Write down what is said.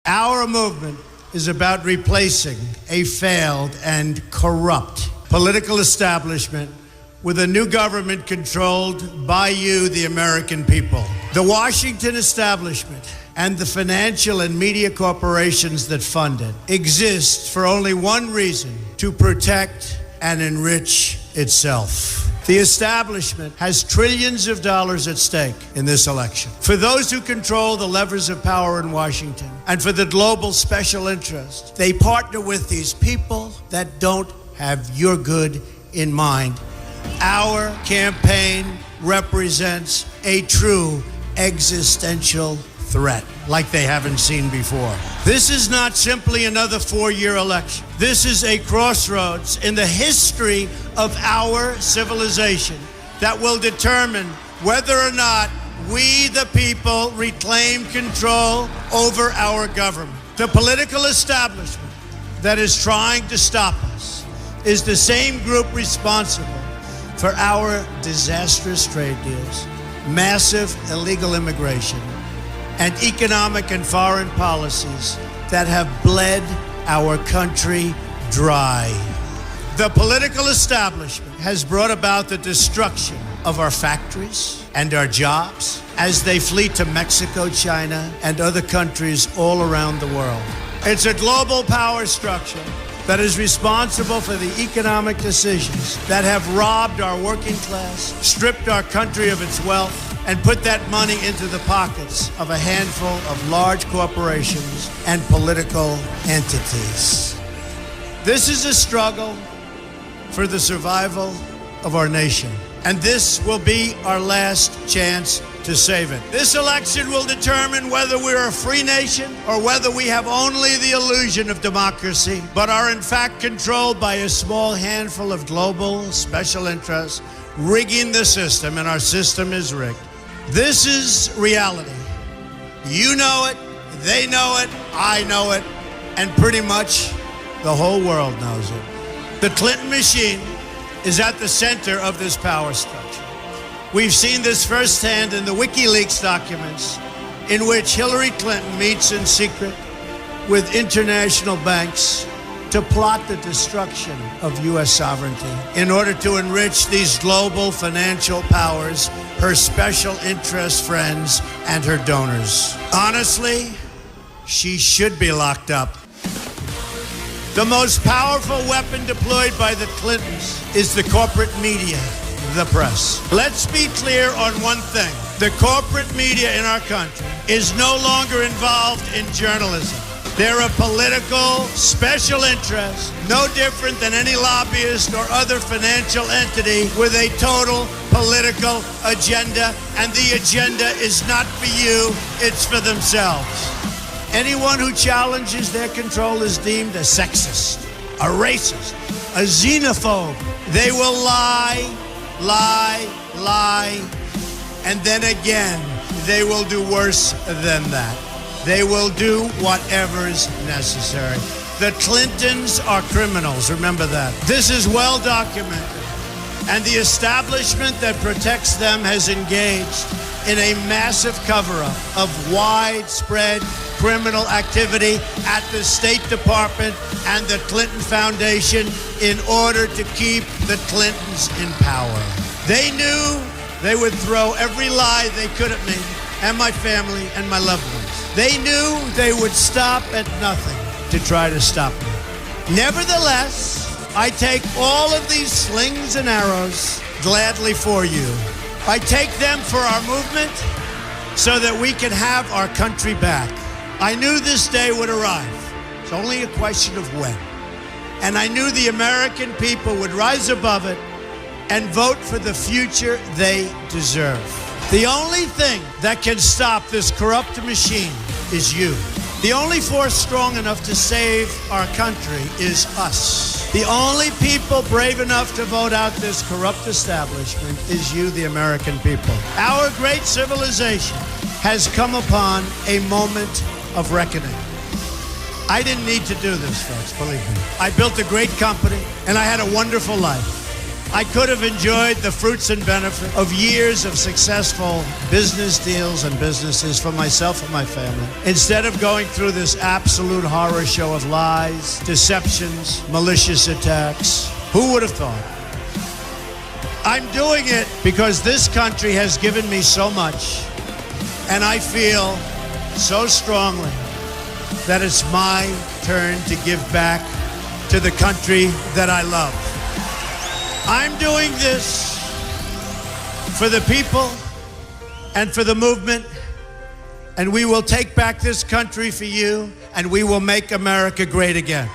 Our movement is about replacing a failed and corrupt political establishment with a new government controlled by you, the American people. The Washington establishment and the financial and media corporations that fund it exist for only one reason: to protect and enrich itself. The establishment has trillions of dollars at stake in this election. For those who control the levers of power in Washington and for the global special interest, they partner with these people that don't have your good in mind. Our campaign represents a true existential threat like they haven't seen before. This is not simply another four-year election. This is a crossroads in the history of our civilization that will determine whether or not we, the people, reclaim control over our government. The political establishment that is trying to stop us is the same group responsible for our disastrous trade deals, massive illegal immigration, and economic and foreign policies that have bled our country dry. The political establishment has brought about the destruction of our factories and our jobs as they flee to Mexico, China, and other countries all around the world. It's a global power structure that is responsible for the economic decisions that have robbed our working class, stripped our country of its wealth, and put that money into the pockets of a handful of large corporations and political entities. This is a struggle for the survival of our nation, and this will be our last chance to save it. This election will determine whether we're a free nation or whether we have only the illusion of democracy, but are in fact controlled by a small handful of global special interests rigging the system, and our system is rigged. This is reality. You know it, they know it, I know it, and pretty much the whole world knows it. The Clinton machine is at the center of this power structure. We've seen this firsthand in the WikiLeaks documents, in which Hillary Clinton meets in secret with international banks to plot the destruction of U.S. sovereignty in order to enrich these global financial powers, her special interest friends, and her donors. Honestly, she should be locked up. The most powerful weapon deployed by the Clintons is the corporate media, the press. Let's be clear on one thing. The corporate media in our country is no longer involved in journalism. They're a political special interest, no different than any lobbyist or other financial entity with a total political agenda, and the agenda is not for you, it's for themselves. Anyone who challenges their control is deemed a sexist, a racist, a xenophobe. They will lie, and then again, they will do worse than that. They will do whatever is necessary. The Clintons are criminals, remember that. This is well documented, and the establishment that protects them has engaged in a massive cover-up of widespread criminal activity at the State Department and the Clinton Foundation in order to keep the Clintons in power. They knew they would throw every lie they could at me and my family and my loved ones. They knew they would stop at nothing to try to stop me. Nevertheless, I take all of these slings and arrows gladly for you. I take them for our movement so that we can have our country back. I knew this day would arrive. It's only a question of when. And I knew the American people would rise above it and vote for the future they deserve. The only thing that can stop this corrupt machine is you. The only force strong enough to save our country is us. The only people brave enough to vote out this corrupt establishment is you, the American people. Our great civilization has come upon a moment of reckoning. I didn't need to do this, folks, believe me. I built a great company, and I had a wonderful life. I could have enjoyed the fruits and benefit of years of successful business deals and businesses for myself and my family, instead of going through this absolute horror show of lies, deceptions, malicious attacks. Who would have thought? I'm doing it because this country has given me so much, and I feel so strongly that it's my turn to give back to the country that I love. I'm doing this for the people and for the movement, and we will take back this country for you, and we will make America great again.